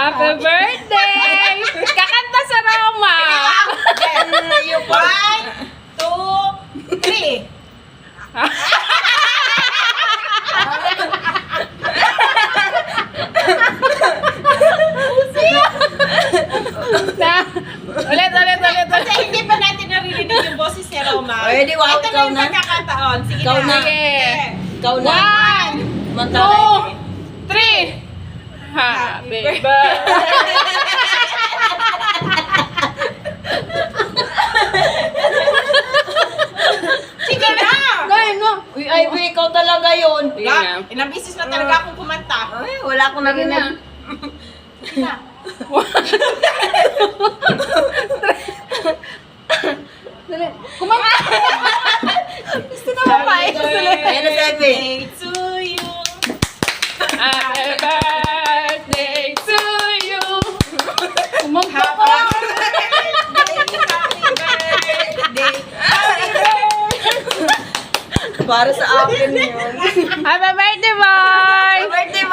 Happy birthday! Kakanta sa Roma! You 1, 2, 3. Ulit. Kasi hindi pa natin naririnig yung boses ni Roma. Pwede, wow, Ito na ikaw yung na. pagkakataon. Sige Ikaw na. Sige. Ikaw na. 1, Mantara. 2, 3. Happy birthday! Sige na! Gawin mo. Uy, Ivy, ikaw talaga yun. Sige na. Ilang beses na talaga akong kumanta. Ay, wala akong Sige na. narinig. Sige na. Dali. Kumanta. Gusto na mo pa eh. Ayan na si Ivy. Birthday to you. Happy birthday to you. Kumanta Happy ka. birthday. Happy birthday. Para sa akin yun. Happy birthday, boy! Birthday,